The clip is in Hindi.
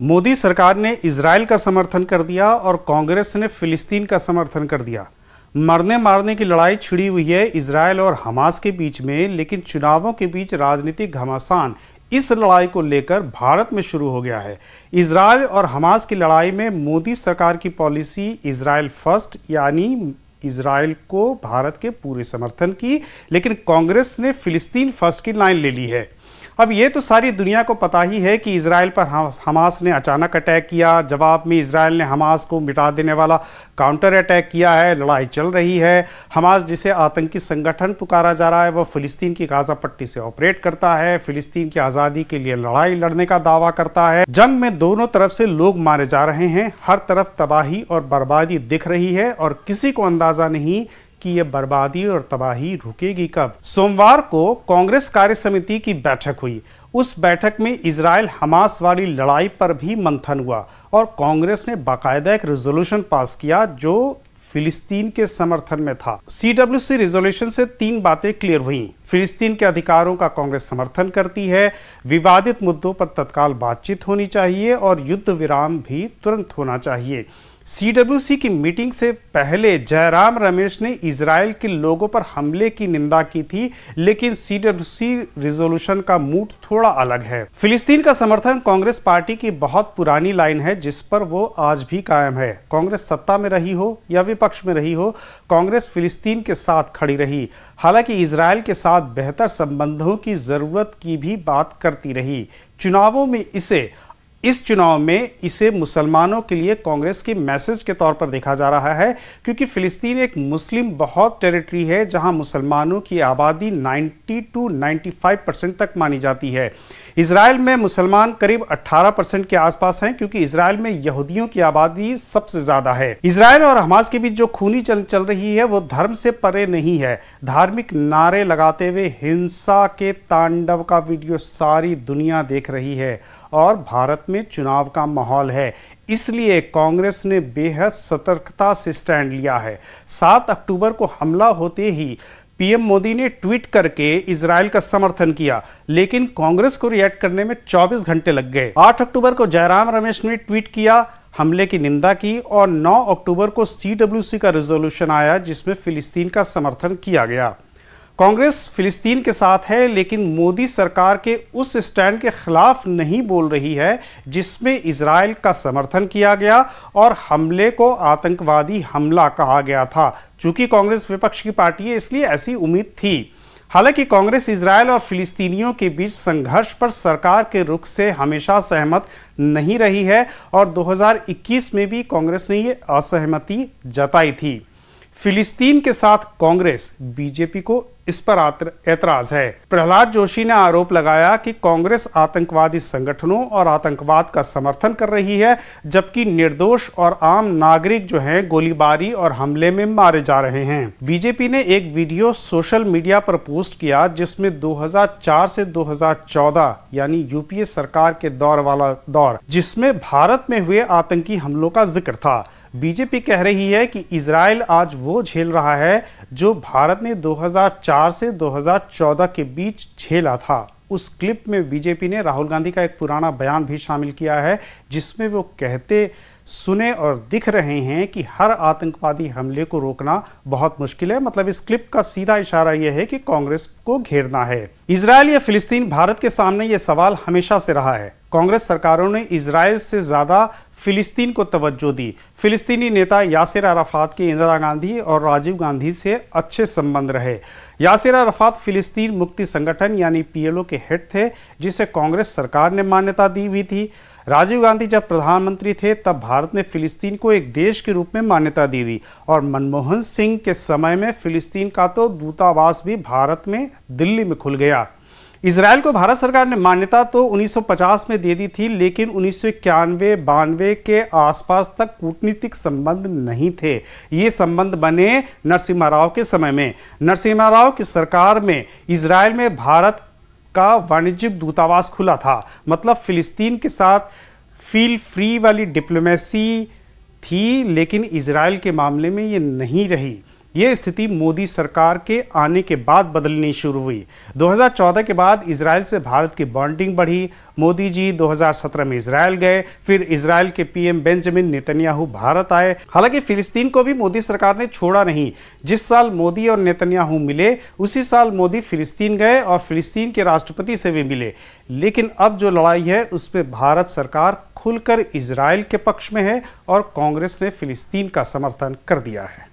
मोदी सरकार ने इजराइल का समर्थन कर दिया और कांग्रेस ने फिलिस्तीन का समर्थन कर दिया। मरने मारने की लड़ाई छिड़ी हुई है इजराइल और हमास के बीच में, लेकिन चुनावों के बीच राजनीतिक घमासान इस लड़ाई को लेकर भारत में शुरू हो गया है। इजराइल और हमास की लड़ाई में मोदी सरकार की पॉलिसी इजराइल फर्स्ट, यानी इजराइल को भारत के पूरे समर्थन की, लेकिन कांग्रेस ने फिलिस्तीन फर्स्ट की लाइन ले ली है। अब ये तो सारी दुनिया को पता ही है कि इजराइल पर हमास ने अचानक अटैक किया, जवाब में इजराइल ने हमास को मिटा देने वाला काउंटर अटैक किया है। लड़ाई चल रही है। हमास जिसे आतंकी संगठन पुकारा जा रहा है, वह फिलिस्तीन की गाजा पट्टी से ऑपरेट करता है, फिलिस्तीन की आज़ादी के लिए लड़ाई लड़ने का दावा करता है। जंग में दोनों तरफ से लोग मारे जा रहे हैं, हर तरफ तबाही और बर्बादी दिख रही है और किसी को अंदाजा नहीं कि यह बर्बादी और तबाही रुकेगी कब। सोमवार को कांग्रेस कार्य समिति की बैठक हुई। उस बैठक में इजराइल हमास वाली लड़ाई पर भी मंथन हुआ और कांग्रेस ने बाकायदा एक रेजोल्यूशन पास किया जो फिलिस्तीन के समर्थन में था। CWC रेजोल्यूशन से 3 बातें क्लियर हुई। फिलिस्तीन के अधिकारों का कांग्रेस समर्थन करती है, विवादित मुद्दों पर तत्काल बातचीत होनी चाहिए और युद्ध विराम भी तुरंत होना चाहिए। CWC की मीटिंग से पहले जयराम रमेश ने इजराइल के लोगों पर हमले की निंदा की थी, लेकिन CWC रिजोल्यूशन का मूड थोड़ा अलग है। फिलिस्तीन का समर्थन कांग्रेस पार्टी की बहुत पुरानी लाइन है, जिस पर वो आज भी कायम है। कांग्रेस सत्ता में रही हो या विपक्ष में रही हो, कांग्रेस फिलिस्तीन के साथ खड़ी रही। हालांकि इजराइल के साथ बेहतर संबंधों की जरूरत की भी बात करती रही। इस चुनाव में इसे मुसलमानों के लिए कांग्रेस के मैसेज के तौर पर देखा जा रहा है, क्योंकि फिलिस्तीन एक मुस्लिम बहुत टेरिटरी है जहां मुसलमानों की आबादी 90 to 95% तक मानी जाती है। इजराइल में मुसलमान करीब 18% के आसपास हैं, क्योंकि इजराइल में यहूदियों की आबादी सबसे ज्यादा है। इजराइल और हमास के बीच जो खूनी चल रही है वो धर्म से परे नहीं है। धार्मिक नारे लगाते हुए हिंसा के तांडव का वीडियो सारी दुनिया देख रही है और भारत में चुनाव का माहौल है। इसलिए कांग्रेस ने बेहद सतर्कता से स्टैंड लिया है। 7 अक्टूबर को हमला होते ही पीएम मोदी ने ट्वीट करके इजराइल का समर्थन किया, लेकिन कांग्रेस को रिएक्ट करने में 24 घंटे लग गए। 8 अक्टूबर को जयराम रमेश ने ट्वीट किया, हमले की निंदा की और 9 अक्टूबर को CWC का रेजोल्यूशन आया जिसमें फिलिस्तीन का समर्थन किया गया। कांग्रेस फिलिस्तीन के साथ है, लेकिन मोदी सरकार के उस स्टैंड के खिलाफ नहीं बोल रही है जिसमें इजराइल का समर्थन किया गया और हमले को आतंकवादी हमला कहा गया था। चूंकि कांग्रेस विपक्ष की पार्टी है, इसलिए ऐसी उम्मीद थी। हालांकि कांग्रेस इजराइल और फिलिस्तीनियों के बीच संघर्ष पर सरकार के रुख से हमेशा सहमत नहीं रही है और 2021 में भी कांग्रेस ने ये असहमति जताई थी। फिलिस्तीन के साथ कांग्रेस, बीजेपी को इस पर ऐतराज है। प्रहलाद जोशी ने आरोप लगाया कि कांग्रेस आतंकवादी संगठनों और आतंकवाद का समर्थन कर रही है, जबकि निर्दोष और आम नागरिक जो हैं गोलीबारी और हमले में मारे जा रहे हैं। बीजेपी ने एक वीडियो सोशल मीडिया पर पोस्ट किया जिसमें 2004 से 2014 यानी यूपीए सरकार के दौर जिसमें भारत में हुए आतंकी हमलों का जिक्र था। बीजेपी कह रही है कि इजराइल आज वो झेल रहा है जो भारत ने 2004 से 2014 के बीच झेला था। उस क्लिप में बीजेपी ने राहुल गांधी का एक पुराना बयान भी शामिल किया है जिसमें वो कहते सुने और दिख रहे हैं कि हर आतंकवादी हमले को रोकना बहुत मुश्किल है। मतलब इस क्लिप का सीधा इशारा यह है कि कांग्रेस को घेरना है। इजराइल या फिलिस्तीन, भारत के सामने यह सवाल हमेशा से रहा है। कांग्रेस सरकारों ने इजराइल से ज्यादा फिलिस्तीन को तवज्जो दी। फिलिस्तीनी नेता यासिर अराफात के इंदिरा गांधी और राजीव गांधी से अच्छे संबंध रहे। यासिर अराफात फिलिस्तीन मुक्ति संगठन यानी PLO के हेड थे, जिसे कांग्रेस सरकार ने मान्यता दी हुई थी। राजीव गांधी जब प्रधानमंत्री थे तब भारत ने फिलिस्तीन को एक देश के रूप में मान्यता दी थी और मनमोहन सिंह के समय में फिलिस्तीन का तो दूतावास भी भारत में दिल्ली में खुल गया। इजराइल को भारत सरकार ने मान्यता तो 1950 में दे दी थी, लेकिन 1991-92 के आसपास तक कूटनीतिक संबंध नहीं थे। ये संबंध बने नरसिम्हा राव के समय में। नरसिम्हा राव की सरकार में इजराइल में भारत का वाणिज्यिक दूतावास खुला था। मतलब फिलिस्तीन के साथ फील फ्री वाली डिप्लोमेसी थी, लेकिन इजराइल के मामले में ये नहीं रही। ये स्थिति मोदी सरकार के आने के बाद बदलनी शुरू हुई। 2014 के बाद इजराइल से भारत की बॉन्डिंग बढ़ी। मोदी जी 2017 में इजराइल गए, फिर इजराइल के पीएम बेंजामिन नेतन्याहू भारत आए। हालांकि फिलिस्तीन को भी मोदी सरकार ने छोड़ा नहीं। जिस साल मोदी और नेतन्याहू मिले, उसी साल मोदी फिलिस्तीन गए और फिलिस्तीन के राष्ट्रपति से भी मिले। लेकिन अब जो लड़ाई है उसमें भारत सरकार खुलकर इजराइल के पक्ष में है और कांग्रेस ने फिलिस्तीन का समर्थन कर दिया है।